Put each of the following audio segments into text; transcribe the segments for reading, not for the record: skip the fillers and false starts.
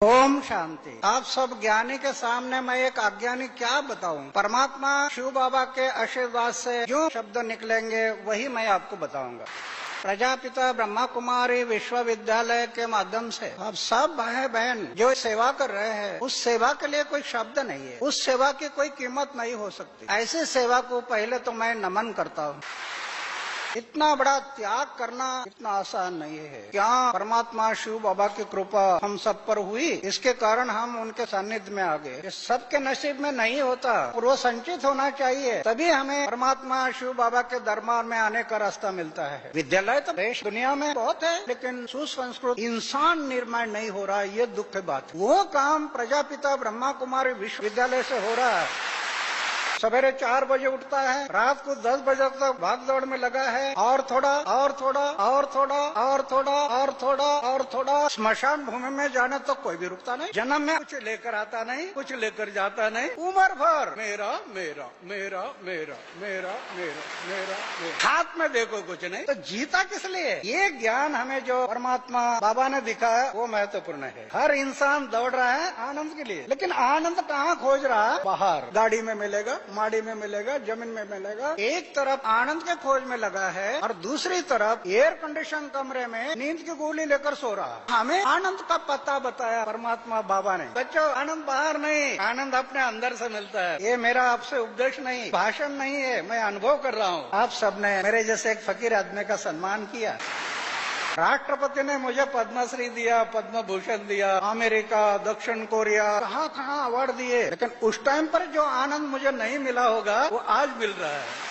ओम शांति। आप सब ज्ञानी के सामने मैं एक अज्ञानी क्या बताऊं। परमात्मा शिव बाबा के आशीर्वाद से जो शब्द निकलेंगे वही मैं आपको बताऊंगा। प्रजापिता ब्रह्मा कुमारी विश्वविद्यालय के माध्यम से आप सब भाई बहन जो सेवा कर रहे हैं, उस सेवा के लिए कोई शब्द नहीं है, उस सेवा की कोई कीमत नहीं हो सकती। ऐसी सेवा को पहले तो मैं नमन करता हूँ। इतना बड़ा त्याग करना इतना आसान नहीं है। क्या परमात्मा शिव बाबा की कृपा हम सब पर हुई, इसके कारण हम उनके सानिध्य में आ गए। ये सबके नसीब में नहीं होता, पूर्व संचित होना चाहिए, तभी हमें परमात्मा शिव बाबा के दरबार में आने का रास्ता मिलता है। विद्यालय तो देश दुनिया में बहुत है, लेकिन सुसंस्कृत इंसान निर्माण नहीं हो रहा, ये दुख की बात है। वो काम प्रजापिता ब्रह्मा कुमारी विश्वविद्यालय से हो रहा है। सवेरे 4 बजे उठता है, रात को 10 बजे तक भाग दौड़ में लगा है, और थोड़ा और थोड़ा और थोड़ा और थोड़ा और थोड़ा और थोड़ा। स्मशान भूमि में जाने तो कोई भी रुकता नहीं। जन्म में कुछ लेकर आता नहीं, कुछ लेकर जाता नहीं, उम्र भर मेरा मेरा मेरा मेरा मेरा मेरा मेरा हाथ में देखो कुछ नहीं, तो जीता किस लिए। ये ज्ञान हमें जो परमात्मा बाबा ने दिखाया वो महत्वपूर्ण है। हर इंसान दौड़ रहा है आनंद के लिए, लेकिन आनंद कहाँ खोज रहा है? बाहर गाड़ी में मिलेगा, माड़ी में मिलेगा, जमीन में मिलेगा। एक तरफ आनंद के खोज में लगा है और दूसरी तरफ एयर कंडीशन कमरे में नींद की गोली लेकर सो रहा है। हमें आनंद का पता बताया परमात्मा बाबा ने। बच्चों, आनंद बाहर नहीं, आनंद अपने अंदर से मिलता है। ये मेरा आपसे उपदेश नहीं, भाषण नहीं है, मैं अनुभव कर रहा हूँ। आप सबने मेरे जैसे एक फकीर आदमी का सम्मान किया। राष्ट्रपति ने मुझे पद्मश्री दिया, पद्म भूषण दिया, अमेरिका, दक्षिण कोरिया, कहाँ कहाँ अवार्ड दिए, लेकिन उस टाइम पर जो आनंद मुझे नहीं मिला होगा वो आज मिल रहा है।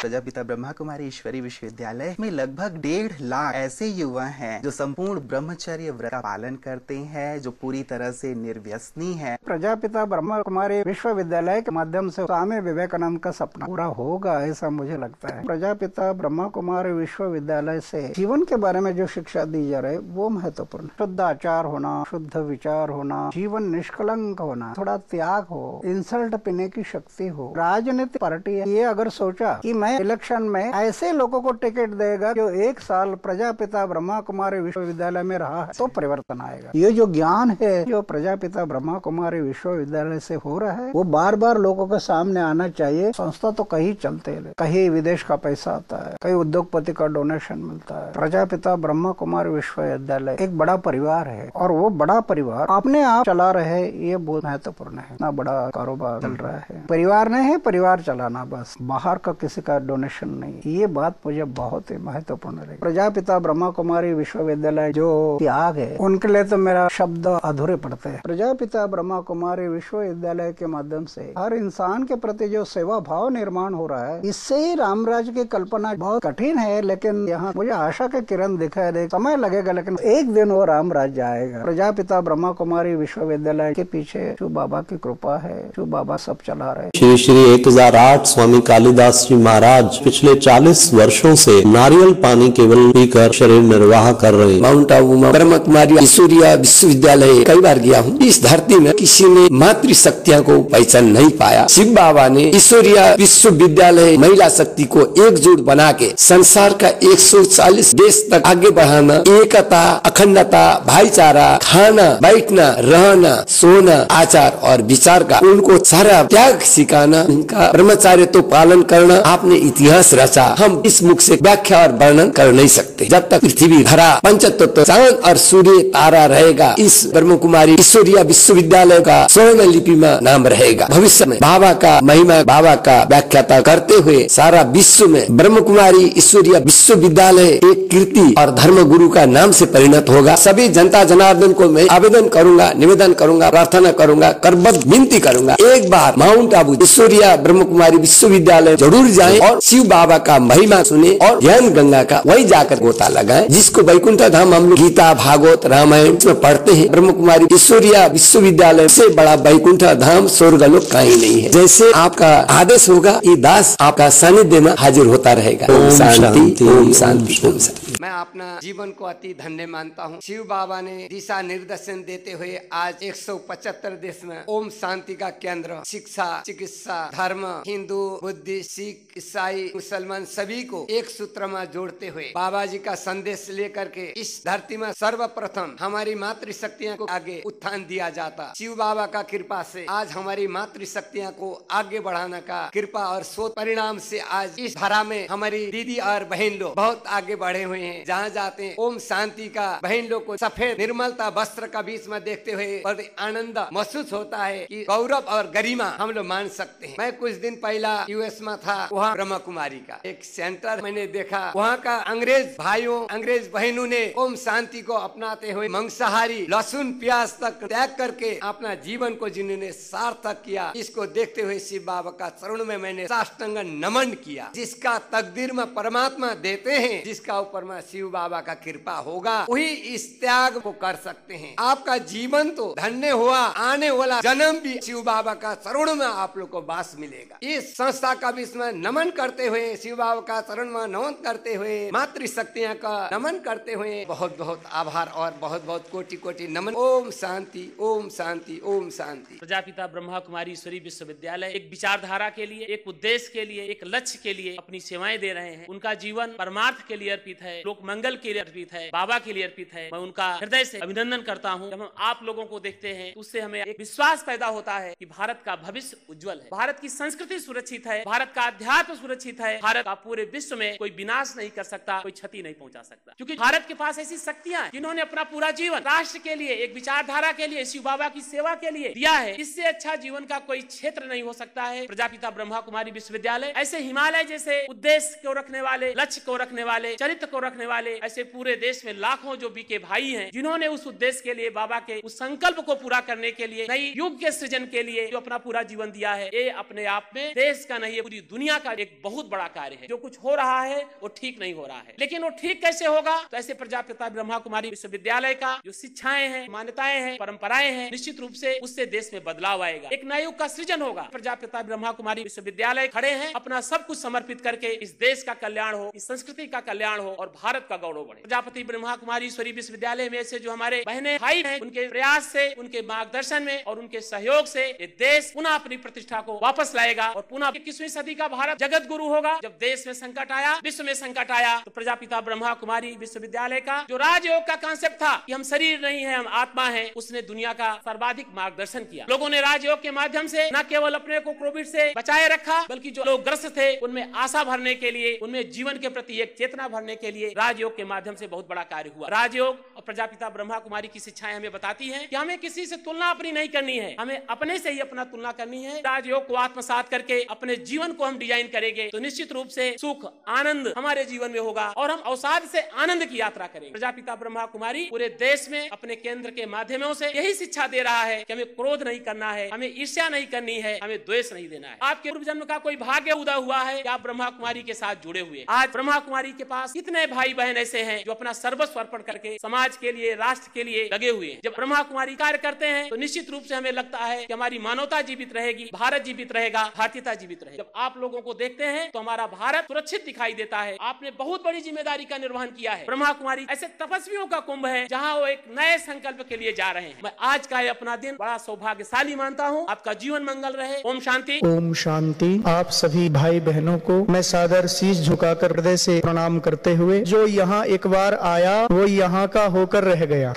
प्रजापिता ब्रह्मा कुमारी ईश्वरी विश्वविद्यालय में लगभग 1.5 लाख ऐसे युवा हैं जो संपूर्ण ब्रह्मचर्य व्रत का पालन करते हैं, जो पूरी तरह से निर्व्यसनी है। प्रजापिता ब्रह्मा कुमारी विश्वविद्यालय के माध्यम से स्वामी विवेकानंद का सपना पूरा होगा, ऐसा मुझे लगता है। प्रजापिता ब्रह्मा कुमारी विश्वविद्यालय से जीवन के बारे में जो शिक्षा दी जा रही है वो महत्वपूर्ण। शुद्ध आचार होना, शुद्ध विचार होना, जीवन निष्कलंक होना, थोड़ा त्याग हो, इंसल्ट पीने की शक्ति हो। राजनीतिक पार्टी ये अगर सोचा कि मैं इलेक्शन में ऐसे लोगों को टिकट देगा जो 1 साल प्रजापिता ब्रह्मा कुमारी विश्वविद्यालय में रहा है, तो परिवर्तन आएगा। ये जो ज्ञान है जो प्रजापिता ब्रह्मा कुमारी विश्वविद्यालय से हो रहा है वो बार बार लोगों के सामने आना चाहिए। संस्था तो कहीं चलते हैं, कहीं विदेश का पैसा आता है, कहीं उद्योगपति का डोनेशन मिलता है। प्रजापिता ब्रह्मा कुमारी विश्वविद्यालय एक बड़ा परिवार है और वो बड़ा परिवार अपने आप चला रहे, ये बहुत महत्वपूर्ण है। इतना बड़ा कारोबार चल रहा है, परिवार नहीं है, परिवार चलाना बस, बाहर का किसी का डोनेशन नहीं। ये बात मुझे बहुत ही महत्वपूर्ण लगी। प्रजापिता ब्रह्मा कुमारी विश्वविद्यालय जो त्याग है उनके लिए तो मेरा शब्द अधूरे पड़ते हैं। प्रजापिता ब्रह्मा कुमारी विश्वविद्यालय के माध्यम से हर इंसान के प्रति जो सेवा भाव निर्माण हो रहा है, इससे ही राम राज्य की कल्पना बहुत कठिन है, लेकिन यहाँ मुझे आशा के किरण दिखाई दे। समय लगेगा लेकिन एक दिन वो राम राज्य आएगा। प्रजापिता ब्रह्मा कुमारी विश्वविद्यालय के पीछे शिव बाबा की कृपा है, शिव बाबा सब चला रहे। श्री श्री 1008 स्वामी कालिदास जी महाराज पिछले 40 वर्षों से नारियल पानी केवल पीकर शरीर निर्वाह कर रहे हैं। माउंट आबू में ब्रह्मा कुमारी ईश्वरीय विश्वविद्यालय कई बार गया हूँ। इस धरती में किसी ने मातृशक्तियों को पहचान नहीं पाया। शिव बाबा ने ईश्वरीय विश्वविद्यालय महिला शक्ति को एकजुट बना के संसार का 140 देश तक आगे बढ़ाना, एकता, अखंडता, भाईचारा, खाना, बैठना, रहना, सोना, आचार और विचार का उनको सारा त्याग सिखाना, उनका ब्रह्मचार्य तो पालन करना। आपने इतिहास रचा, हम इस मुख से व्याख्या और वर्णन कर नहीं सकते। जब तक पृथ्वी धरा पंचतत्व चांद और सूर्य तारा रहेगा, इस ब्रह्म कुमारी ईश्वरीय विश्वविद्यालय का स्वर्ण लिपि में नाम रहेगा। भविष्य में बाबा का महिमा, बाबा का व्याख्याता करते हुए सारा विश्व में ब्रह्म कुमारी ईश्वरीय विश्वविद्यालय एक कीर्ति और धर्म गुरु का नाम से परिणत होगा। सभी जनता जनार्दन को मैं आवेदन करूंगा, निवेदन करूंगा, प्रार्थना करूंगा, करबद्ध विनती करूंगा, एक बार माउंट आबू ईश्वरीय ब्रह्म कुमारी विश्वविद्यालय जरूर जाएं और शिव बाबा का महिमा सुने और ज्ञान गंगा का वही जाकर गोता लगाएं। जिसको वैकुंठ धाम हम लोग गीता, भागवत, रामायण में पढ़ते हैं, ब्रह्म कुमारी ईश्वरीय विश्वविद्यालय से बड़ा वैकुंठ धाम स्वर्गलोक कहीं नहीं है। जैसे आपका आदेश होगा, ये दास आपका सानिध्य में हाजिर होता रहेगा। ओम शांति, ओम शांति, ओम शांति। मैं अपना जीवन को अति धन्य मानता हूँ। शिव बाबा ने दिशा निर्देशन देते हुए आज 175 देश में ओम शांति का केंद्र, शिक्षा, चिकित्सा, धर्म, हिंदू, बुद्धिस्ट, सिख, ईसाई, मुसलमान सभी को एक सूत्र में जोड़ते हुए बाबा जी का संदेश लेकर के इस धरती में सर्वप्रथम हमारी मातृशक्तियाँ को आगे उत्थान दिया जाता। शिव बाबा का कृपा से आज हमारी मातृशक्तियाँ को आगे बढ़ाने का कृपा और सोच परिणाम से आज इस धारा में हमारी दीदी और बहन लोग बहुत आगे बढ़े हुए हैं। जहाँ जाते हैं ओम शांति का बहन लोग को सफेद निर्मलता वस्त्र का बीच में देखते हुए बड़ी आनंद महसूस होता है कि गौरव और गरिमा हम लोग मान सकते हैं। मैं कुछ दिन पहला यूएस में था, वहाँ ब्रह्म कुमारी का एक सेंटर मैंने देखा। वहाँ का अंग्रेज भाइयों अंग्रेज बहनों ने ओम शांति को अपनाते हुए मांसाहारी लहसुन प्याज तक त्याग करके अपना जीवन को जिन्होंने सार्थक किया, इसको देखते हुए शिव बाबा का चरण में मैंने साष्टांग नमन किया। जिसका तकदीर में परमात्मा देते हैं, जिसका ऊपर में शिव बाबा का कृपा होगा, वही इस त्याग को कर सकते हैं। आपका जीवन तो धन्य हुआ, आने वाला जन्म भी शिव बाबा का चरण में आप लोग को वास मिलेगा। इस संस्था का भी इसमें नमन करते हुए, शिव बाबा का चरण में नमन करते हुए, मातृशक्तियाँ का नमन करते हुए बहुत बहुत आभार और बहुत बहुत कोटि कोटि नमन। ओम शांति, ओम शांति, ओम शांति। प्रजापिता ब्रह्मा कुमारी ईश्वरी विश्वविद्यालय एक विचारधारा के लिए, एक उद्देश्य के लिए, एक लक्ष्य के लिए अपनी सेवाएं दे रहे हैं। उनका जीवन परमार्थ के लिए अर्पित है, लोक मंगल के लिए अर्पित है, बाबा के लिए अर्पित है। मैं उनका हृदय से अभिनंदन करता हूं। जब हम आप लोगों को देखते हैं उससे हमें एक विश्वास पैदा होता है कि भारत का भविष्य उज्जवल है, भारत की संस्कृति सुरक्षित है, भारत का अध्यात्म सुरक्षित है, भारत का पूरे विश्व में कोई विनाश नहीं कर सकता, कोई क्षति नहीं पहुंचा सकता, क्योंकि भारत के पास ऐसी शक्तियां हैं जिन्होंने अपना पूरा जीवन राष्ट्र के लिए, एक विचारधारा के लिए, शिव बाबा की सेवा के लिए दिया है। इससे अच्छा जीवन का कोई क्षेत्र नहीं हो सकता है। प्रजापिता ब्रह्मा कुमारी विश्वविद्यालय ऐसे हिमालय जैसे उद्देश्य को रखने वाले, लक्ष्य को रखने वाले, चरित्र को रखने वाले ऐसे पूरे देश में लाखों जो बीके भाई हैं, जिन्होंने उस उद्देश्य के लिए, बाबा के उस संकल्प को पूरा करने के लिए, नई युग के सृजन के लिए जो अपना पूरा जीवन दिया है, ये अपने आप में देश का नहीं है, पूरी दुनिया का एक बहुत बड़ा कार्य है। जो कुछ हो रहा है वो ठीक नहीं हो रहा है, लेकिन वो ठीक कैसे होगा? तो ऐसे प्रजापिता ब्रह्मा कुमारी विश्वविद्यालय का जो शिक्षाएं हैं, मान्यताएं हैं, परंपराएं हैं, निश्चित रूप से उससे देश में बदलाव आएगा, एक नए युग का सृजन होगा। प्रजापिता ब्रह्मा कुमारी विश्वविद्यालय खड़े हैं अपना सब कुछ समर्पित करके इस देश का कल्याण हो, इस संस्कृति का कल्याण हो और भारत का गौरव बढ़े। प्रजापति ब्रह्मा कुमारी ईश्वरी विश्वविद्यालय में से जो हमारे बहने भाई हैं, उनके प्रयास से, उनके मार्गदर्शन में और उनके सहयोग से ये देश पुनः अपनी प्रतिष्ठा को वापस लाएगा और पुनः 21वीं सदी का भारत जगत गुरु होगा। जब देश में संकट आया, विश्व में संकट आया, तो प्रजापिता ब्रह्मा कुमारी विश्वविद्यालय का जो राजयोग का कांसेप्ट था कि हम शरीर नहीं है, हम आत्मा है, उसने दुनिया का सर्वाधिक मार्गदर्शन किया। लोगों ने राजयोग के माध्यम से न केवल अपने को कोविड से बचाए रखा, बल्कि जो लोग ग्रस्त थे उनमें आशा भरने के लिए, उनमें जीवन के प्रति एक चेतना भरने के लिए राजयोग के माध्यम से बहुत बड़ा कार्य हुआ। राजयोग और प्रजापिता ब्रह्मा कुमारी की शिक्षाएं हमें बताती हैं कि हमें किसी से तुलना अपनी नहीं करनी है, हमें अपने से ही अपना तुलना करनी है। राजयोग को आत्मसात करके अपने जीवन को हम डिजाइन करेंगे तो निश्चित रूप से सुख आनंद हमारे जीवन में होगा और हम अवसाद से आनंद की यात्रा करेंगे। प्रजापिता ब्रह्मा कुमारी पूरे देश में अपने केंद्र के माध्यमों से यही शिक्षा दे रहा है कि हमें क्रोध नहीं करना है, हमें ईर्ष्या नहीं करनी है, हमें द्वेष नहीं देना है। आपके पूर्व जन्म का कोई भाग्य उदा हुआ है कि आप ब्रह्मा कुमारी के साथ जुड़े हुए। आज ब्रह्मा कुमारी के पास कितने भाई बहन ऐसे हैं जो अपना सर्वस्व अर्पण करके समाज के लिए, राष्ट्र के लिए लगे हुए हैं। जब ब्रह्मा कुमारी कार्य करते हैं तो निश्चित रूप से हमें लगता है कि हमारी मानवता जीवित रहेगी, भारत जीवित रहेगा, भारतीयता जीवित रहेगी। जब आप लोगों को देखते हैं तो हमारा भारत सुरक्षित दिखाई देता है। आपने बहुत बड़ी जिम्मेदारी का निर्वहन किया है। ब्रह्मा कुमारी ऐसे तपस्वियों का कुंभ है जहाँ वो एक नए संकल्प के लिए जा रहे हैं। मैं आज का अपना दिन बड़ा सौभाग्यशाली मानता हूँ। आपका जीवन मंगल रहे। ओम शांति। ओम शांति। आप सभी भाई बहनों को मैं सादर शीश झुकाकर हृदय से प्रणाम करते हुए, जो यहाँ एक बार आया वो यहाँ का होकर रह गया।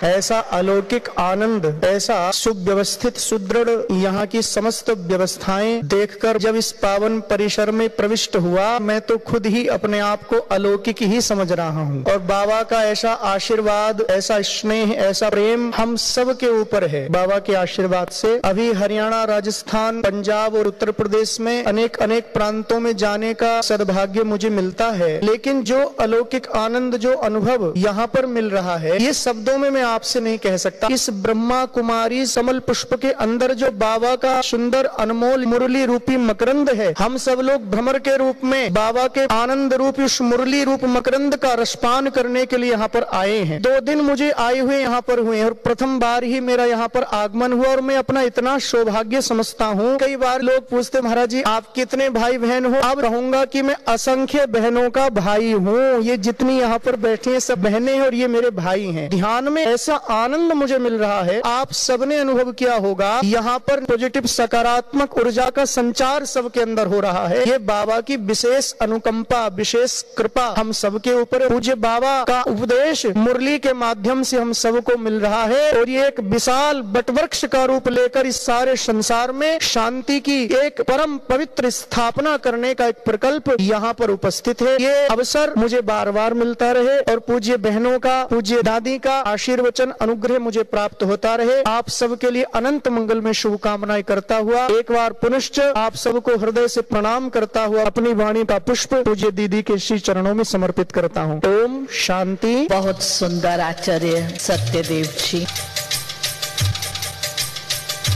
ऐसा अलौकिक आनंद, ऐसा सुव्यवस्थित सुदृढ़ यहाँ की समस्त व्यवस्थाएं देखकर जब इस पावन परिसर में प्रविष्ट हुआ, मैं तो खुद ही अपने आप को अलौकिक ही समझ रहा हूँ। और बाबा का ऐसा आशीर्वाद, ऐसा स्नेह, ऐसा प्रेम हम सब के ऊपर है। बाबा के आशीर्वाद से अभी हरियाणा, राजस्थान, पंजाब और उत्तर प्रदेश में अनेक अनेक प्रांतों में जाने का सद्भाग्य मुझे मिलता है। लेकिन जो अलौकिक आनंद, जो अनुभव यहाँ पर मिल रहा है, ये शब्दों में मैं आपसे नहीं कह सकता। इस ब्रह्मा कुमारी कमल पुष्प के अंदर जो बाबा का सुंदर अनमोल मुरली रूपी मकरंद है, हम सब लोग भ्रमर के रूप में बाबा के आनंद रूपी उस मुरली रूप मकरंद का रसपान करने के लिए यहाँ पर आए हैं। 2 दिन मुझे आए हुए यहाँ पर हुए और प्रथम बार ही मेरा यहाँ पर आगमन हुआ और मैं अपना इतना सौभाग्य समझता हूँ। कई बार लोग पूछते, महाराज जी आप कितने भाई बहन हो? अब कहूंगा कि मैं असंख्य बहनों का भाई हूँ। ये जितनी यहाँ पर बैठी है सब बहनें हैं और ये मेरे भाई हैं। ध्यान में ऐसा आनंद मुझे मिल रहा है, आप सबने अनुभव किया होगा। यहाँ पर पॉजिटिव सकारात्मक ऊर्जा का संचार सबके अंदर हो रहा है। ये बाबा की विशेष अनुकंपा, विशेष कृपा हम सबके ऊपर। पूज्य बाबा का उपदेश मुरली के माध्यम से हम सबको मिल रहा है और ये एक विशाल वटवृक्ष का रूप लेकर इस सारे संसार में शांति की एक परम पवित्र स्थापना करने का एक प्रकल्प यहाँ पर उपस्थित है। ये अवसर मुझे बार बार मिलता रहे और पूज्य बहनों का, पूज्य दादी का आशीर्वचन अनुग्रह मुझे प्राप्त होता रहे। आप सबके लिए अनंत मंगल में शुभकामनाएं करता हुआ एक बार पुनश्च आप सबको हृदय से प्रणाम करता हुआ अपनी वाणी का पुष्प पूज्य दीदी के श्री चरणों में समर्पित करता हूँ। ओम शांति। बहुत सुंदर आचार्य सत्यदेव जी।